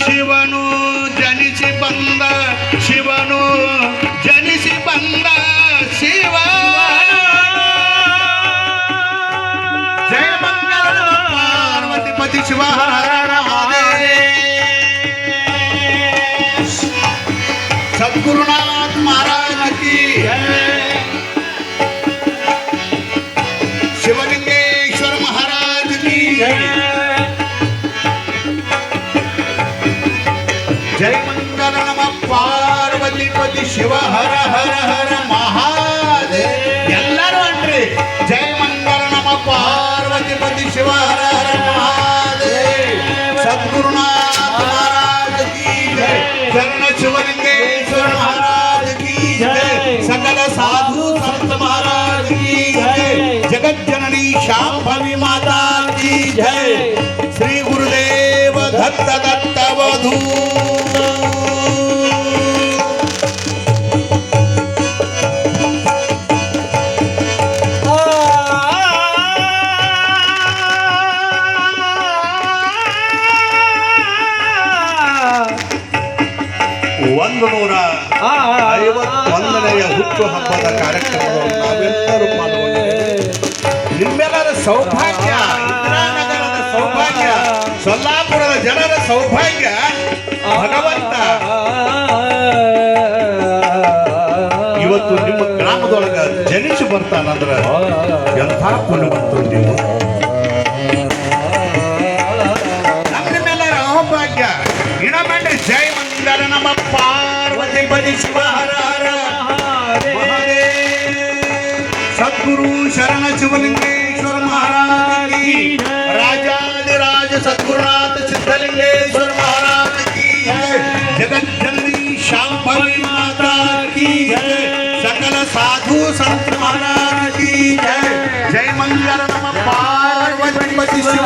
ಶಿವನು ಜನಿಸಿ ಬಂದ ಶಿವನು ಜನಿಸಿ ಬಂದ ಶಿವ ಜಯ ಮಂಗಳ ಪಾರ್ವತಿಪತಿ ಶಿವ सद्गुरुनाथ महाराज की शिवलिंगेश्वर महाराज की जय मंगल नमः पार्वतीपति शिव हर हर हर महादेव ಎಲ್ಲರೂ ಅನ್ರಿ जय मंगल नमः पार्वतीपति शिव हर हर महादेव सद्गुरुनाथ महाराज की जय चरण शिवलिंगेश्वर महाराज की जय सकल साधु संत महाराज की जय जगत जननी शांभवी माता की जय श्री गुरुदेव दत्त दत्त वधू ಹುಟ್ಟು ಹಬ್ಬದ ಕಾರ್ಯಕ್ರಮವನ್ನು ನಾವೆಲ್ಲರೂ ಪಾಲ್ಗೊಂಡಿದ್ದೇವೆ. ನಿಮ್ಮೆಲ್ಲರ ಸೌಭಾಗ್ಯ, ಇಂದಿರಾನಗರದ ಸೌಭಾಗ್ಯ, ಸೊಲ್ಲಾಪುರದ ಜನರ ಸೌಭಾಗ್ಯ ಭಗವಂತ ಇವತ್ತು ನಿಮ್ಮ ಗ್ರಾಮದೊಳಗ ಜನಿಸಿ ಬರ್ತಾನಂದ್ರ ಎಂಥ ಪುಣ್ಯವಂತರು ನೀವು. ನಿಮ್ಮೆಲ್ಲರ ಸೌಭಾಗ್ಯ ಇಣಮಂಡ್ರಿ ಜೈ ಮಂದಿರ ನಮ್ಮ ಪಾರ್ವತಿ ಶಿವ ಹರ ಹರ सद्गुरु शरण शिवलिंगेश्वर महाराज की राजाधिराज सद्गुरुनाथ सिद्धलिंगेश्वर महाराज की जगत जननी शांभवी माता की सकल साधु संत महाराज की जय जय मंगल नमः पार्वती शिव